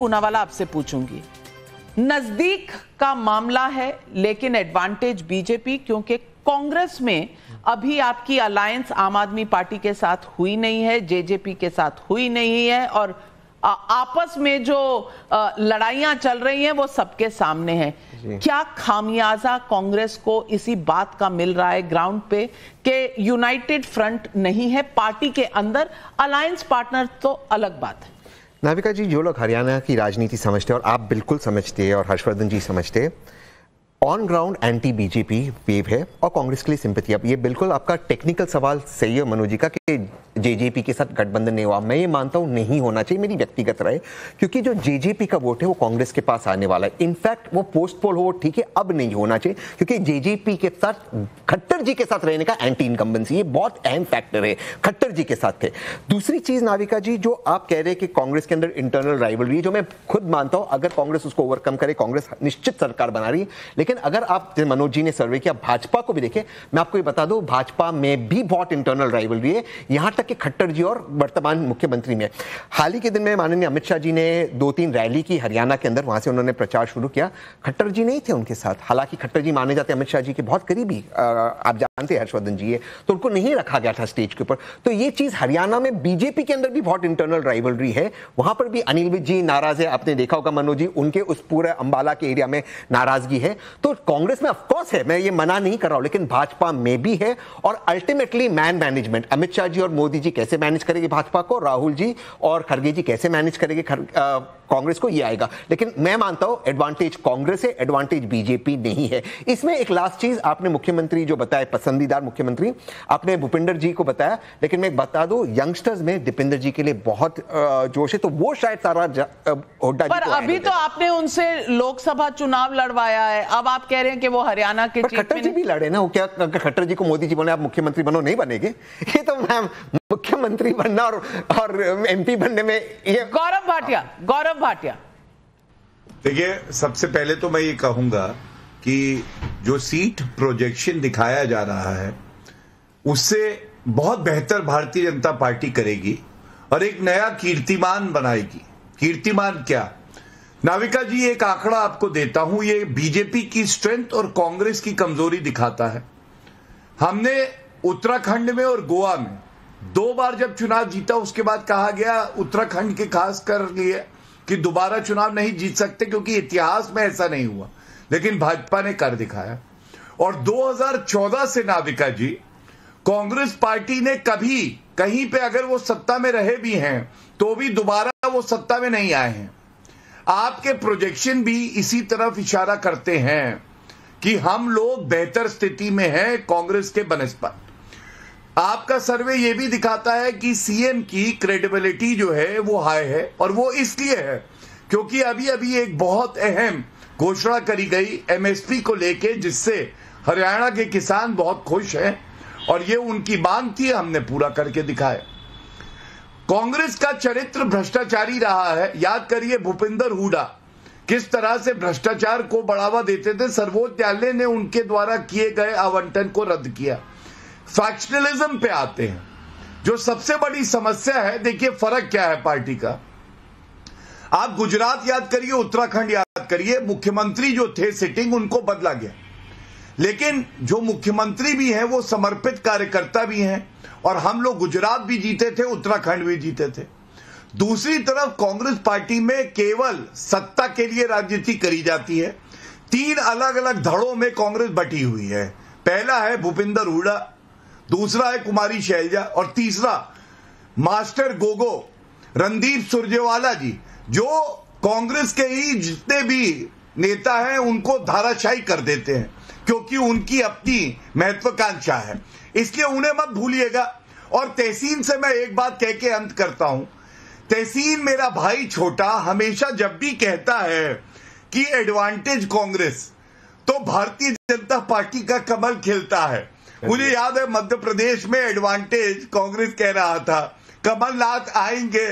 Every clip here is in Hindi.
पूनावाला आपसे पूछूंगी, नजदीक का मामला है लेकिन एडवांटेज बीजेपी, क्योंकि कांग्रेस में अभी आपकी अलायंस आम आदमी पार्टी के साथ हुई नहीं है, जेजेपी के साथ हुई नहीं है, और आपस में जो लड़ाइयां चल रही हैं वो सबके सामने है। क्या खामियाजा कांग्रेस को इसी बात का मिल रहा है ग्राउंड पे कि यूनाइटेड फ्रंट नहीं है पार्टी के अंदर? अलायंस पार्टनर तो अलग बात है। नाविका जी, जो लोग हरियाणा की राजनीति समझते हैं और आप बिल्कुल समझते हैं और हर्षवर्धन जी समझते हैं, on ground anti BJP wave है और कांग्रेस के लिए सिंपैथी। अब ये बिल्कुल आपका टेक्निकल सवाल सही है मनोज जी का कि जेजेपी के साथ गठबंधन नहीं हुआ। मैं ये मानता हूं नहीं होना चाहिए, मेरी व्यक्तिगत राय, क्योंकि जो जेजेपी का वोट है वो कांग्रेस के पास आने वाला है। इनफैक्ट वो पोस्ट पोल हो ठीक है, अब नहीं होना चाहिए, क्योंकि जेजेपी के साथ खट्टर जी के साथ रहने का एंटी इनकम्बेंसी, ये बहुत अहम फैक्टर है, खट्टर जी के साथ थे। दूसरी चीज नाविका जी, जो आप कह रहे हैं कि कांग्रेस के अंदर इंटरनल राइवलरी, जो मैं खुद मानता हूं, अगर कांग्रेस उसको ओवरकम करे, कांग्रेस निश्चित सरकार बना रही है। लेकिन अगर आप, मनोज जी ने सर्वे किया, भाजपा को भी देखें, मैं आपको ये बता दूं, भाजपा में भी बहुत इंटरनल राइवलरी है, यहां तक कि खट्टर जी और वर्तमान मुख्यमंत्री में। हाल ही के दिन में माननीय अमित शाह जी ने 2-3 रैली की हरियाणा के अंदर, वहां से उन्होंने प्रचार शुरू किया। खट्टर जी नहीं थे उनके साथ, हालांकि खट्टर जी माने जाते हैं अमित शाह जी के बहुत करीबी, आप जानते हैं हर्षवर्धन जी है, तो उनको नहीं रखा गया था स्टेज के ऊपर। तो ये चीज हरियाणा में बीजेपी के अंदर भी बहुत इंटरनल राइवलरी है, वहां पर भी अनिल विज जी नाराज है, आपने देखा होगा मनोज जी, उनके उस पूरे अंबाला के एरिया में नाराजगी है। तो कांग्रेस में ऑफकोर्स है, मैं ये मना नहीं कर रहा हूं, लेकिन भाजपा में भी है। और ultimately man management, Amit Shah ji और मोदी जी कैसे मैनेज करेंगे भाजपा को, राहुल जी और खड़गे जी कैसे मैनेज करेंगे कांग्रेस को, ये आएगा। लेकिन मैं मानता हूं एडवांटेज कांग्रेस है, एडवांटेज बीजेपी नहीं है। इसमें एक लास्ट चीज, आपने मुख्यमंत्री जो बताया, पसंदीदार मुख्यमंत्री आपने भूपिंदर जी को बताया, लेकिन मैं बता दूं यंगस्टर्स में दीपेंद्र जी के लिए बहुत जोश है, तो वो शायद सारा हुड्डा पर अभी तो आपने उनसे लोकसभा चुनाव लड़वाया है, अब आप कह रहे हैं कि वो हरियाणा के खट्टर जी भी लड़े ना। वो क्या खट्टर जी को मोदी जी बोले आप मुख्यमंत्री बनो, नहीं बनेंगे? ये तो मैम मुख्यमंत्री बनना और एमपी बनने में ये। गौरव भाटिया, देखिए, सबसे पहले तो मैं ये कहूंगा कि जो सीट प्रोजेक्शन दिखाया जा रहा है उससे बहुत बेहतर भारतीय जनता पार्टी करेगी और एक नया कीर्तिमान बनाएगी। कीर्तिमान क्या? नाविका जी, एक आंकड़ा आपको देता हूं, ये बीजेपी की स्ट्रेंथ और कांग्रेस की कमजोरी दिखाता है। हमने उत्तराखंड में और गोवा में 2 बार जब चुनाव जीता, उसके बाद कहा गया उत्तराखंड के खास कर लिए कि दोबारा चुनाव नहीं जीत सकते क्योंकि इतिहास में ऐसा नहीं हुआ, लेकिन भाजपा ने कर दिखाया। और 2014 से नाविका जी, कांग्रेस पार्टी ने कभी कहीं पे अगर वो सत्ता में रहे भी हैं तो भी दोबारा वो सत्ता में नहीं आए हैं। आपके प्रोजेक्शन भी इसी तरफ इशारा करते हैं कि हम लोग बेहतर स्थिति में हैं कांग्रेस के बनस्पत। आपका सर्वे यह भी दिखाता है कि सीएम की क्रेडिबिलिटी जो है वो हाई है, और वो इसलिए है क्योंकि अभी अभी एक बहुत अहम घोषणा करी गई एमएसपी को लेके, जिससे हरियाणा के किसान बहुत खुश हैं और ये उनकी मांग थी, हमने पूरा करके दिखाया। कांग्रेस का चरित्र भ्रष्टाचारी रहा है। याद करिए भूपिंदर हुड्डा किस तरह से भ्रष्टाचार को बढ़ावा देते थे, सर्वोच्च न्यायालय ने उनके द्वारा किए गए आवंटन को रद्द किया। फैक्शनलिज्म पे आते हैं, जो सबसे बड़ी समस्या है। देखिए फर्क क्या है पार्टी का, आप गुजरात याद करिए, उत्तराखंड याद करिए, मुख्यमंत्री जो थे सिटिंग, उनको बदला गया, लेकिन जो मुख्यमंत्री भी हैं वो समर्पित कार्यकर्ता भी हैं, और हम लोग गुजरात भी जीते थे, उत्तराखंड भी जीते थे। दूसरी तरफ कांग्रेस पार्टी में केवल सत्ता के लिए राजनीति करी जाती है। 3 अलग अलग धड़ों में कांग्रेस बटी हुई है। पहला है भूपिंदर हुड्डा, दूसरा है कुमारी शैलजा, और तीसरा मास्टर गोगो रणदीप सुरजेवाला जी, जो कांग्रेस के ही जितने भी नेता हैं उनको धाराशायी कर देते हैं क्योंकि उनकी अपनी महत्वाकांक्षा है, इसलिए उन्हें मत भूलिएगा। और तहसीन से मैं एक बात कह के अंत करता हूं, तहसीन मेरा भाई छोटा हमेशा जब भी कहता है कि एडवांटेज कांग्रेस, तो भारतीय जनता पार्टी का कमल खिलता है। मुझे याद है मध्य प्रदेश में एडवांटेज कांग्रेस कह रहा था, कमलनाथ आएंगे,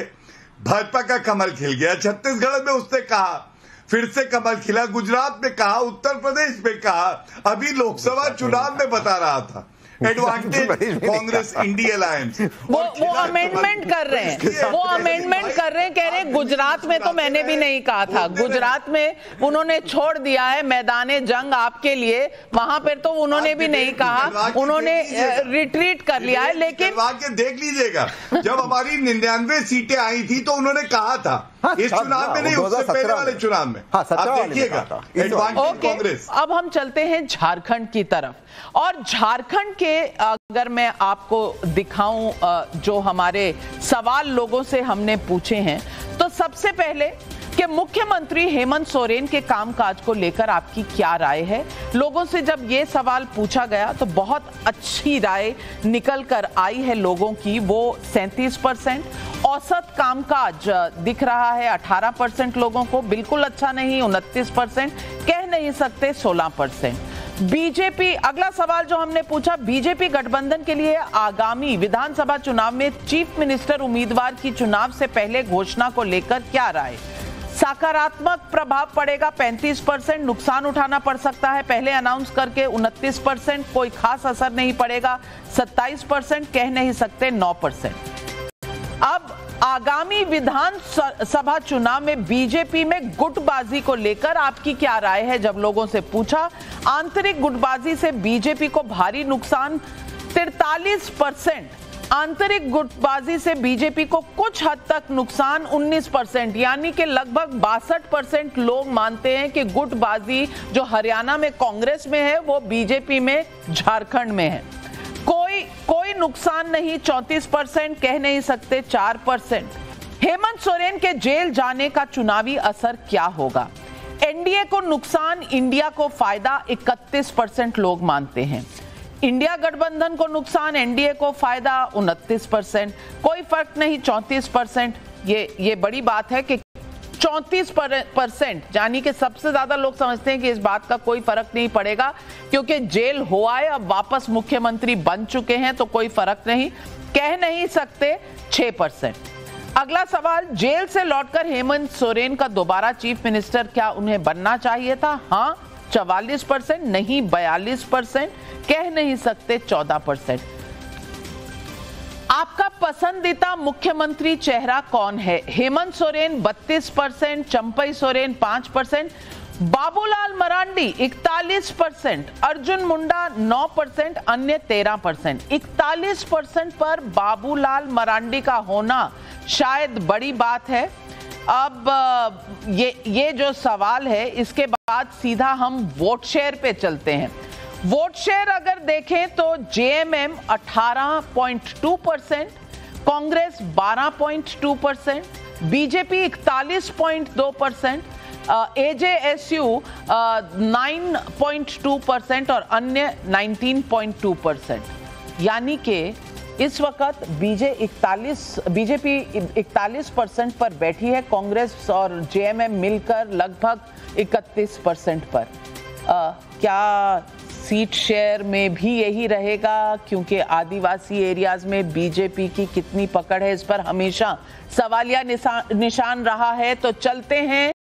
भाजपा का कमल खिल गया। छत्तीसगढ़ में उसने कहा, फिर से कमल खिला, गुजरात में कहा, उत्तर प्रदेश में कहा, अभी लोकसभा चुनाव में बता रहा था। Advantage Congress INDI alliance. वो अमेंडमेंट कर रहे हैं, वो अमेंडमेंट कर रहे हैं, कह रहे हैं गुजरात में तो मैंने भी नहीं कहा था, गुजरात में उन्होंने छोड़ दिया है मैदाने जंग आपके लिए, वहां पर तो उन्होंने भी नहीं कहा, उन्होंने रिट्रीट कर लिया है। लेकिन देख लीजिएगा, जब हमारी 99 सीटें आई थी तो उन्होंने कहा था, इस चुनाव में नहीं, उससे पहले वाले चुनाव में, आप देखिएगा एडवांटेज कांग्रेस। अब हम चलते हैं झारखंड की तरफ, और झारखंड के अगर मैं आपको दिखाऊं जो हमारे सवाल लोगों से हमने पूछे हैं, तो सबसे पहले कि मुख्यमंत्री हेमंत सोरेन के कामकाज को लेकर आपकी क्या राय है। लोगों से जब ये सवाल पूछा गया तो बहुत अच्छी राय निकल कर आई है लोगों की, वो 37%। औसत कामकाज दिख रहा है 18% लोगों को, बिल्कुल अच्छा नहीं 29%, कह नहीं सकते 16%। बीजेपी, अगला सवाल जो हमने पूछा, बीजेपी गठबंधन के लिए आगामी विधानसभा चुनाव में चीफ मिनिस्टर उम्मीदवार की चुनाव से पहले घोषणा को लेकर क्या राय। सकारात्मक प्रभाव पड़ेगा 35%, नुकसान उठाना पड़ सकता है पहले अनाउंस करके 29%, कोई खास असर नहीं पड़ेगा 27%, कह नहीं सकते 9%। अब आगामी विधानसभा चुनाव में बीजेपी में गुटबाजी को लेकर आपकी क्या राय है। जब लोगों से पूछा, आंतरिक गुटबाजी से बीजेपी को भारी नुकसान 43%, आंतरिक गुटबाजी से बीजेपी को कुछ हद तक नुकसान 19%, यानी कि लगभग 62% लोग मानते हैं कि गुटबाजी जो हरियाणा में कांग्रेस में है वो बीजेपी में झारखंड में है। कोई नुकसान नहीं 34%, कह नहीं सकते 4%। हेमंत सोरेन के जेल जाने का चुनावी असर क्या होगा। एनडीए को नुकसान, इंडिया को फायदा 31% लोग मानते हैं। इंडिया गठबंधन को नुकसान, एनडीए को फायदा 29%, कोई फर्क नहीं 34%। ये बड़ी बात है कि 34%, यानी कि सबसे ज्यादा लोग समझते हैं कि इस बात का कोई फर्क नहीं पड़ेगा क्योंकि जेल हुआ है, अब वापस मुख्यमंत्री बन चुके हैं तो कोई फर्क नहीं, कह नहीं सकते 6%। अगला सवाल, जेल से लौटकर हेमंत सोरेन का दोबारा चीफ मिनिस्टर क्या उन्हें बनना चाहिए था। हाँ 44%, नहीं 42%, कह नहीं सकते 14%। आपका पसंदीदा मुख्यमंत्री चेहरा कौन है। हेमंत सोरेन 32%, चंपई सोरेन 5%, बाबूलाल मरांडी 41%, अर्जुन मुंडा 9%, अन्य 13%। 41% पर बाबूलाल मरांडी का होना शायद बड़ी बात है। अब ये जो सवाल है, इसके बाद सीधा हम वोट शेयर पे चलते हैं। वोट शेयर अगर देखें तो जेएमएम 18.2%, कांग्रेस 12.2%, बीजेपी 41.2%, एजेएसयू 9.2% और अन्य 19.2%। यानी कि इस वक्त बीजेपी 41% पर बैठी है, कांग्रेस और जेएमएम मिलकर लगभग 31% पर। क्या सीट शेयर में भी यही रहेगा, क्योंकि आदिवासी एरियाज में बीजेपी की कितनी पकड़ है इस पर हमेशा सवालिया निशान रहा है। तो चलते हैं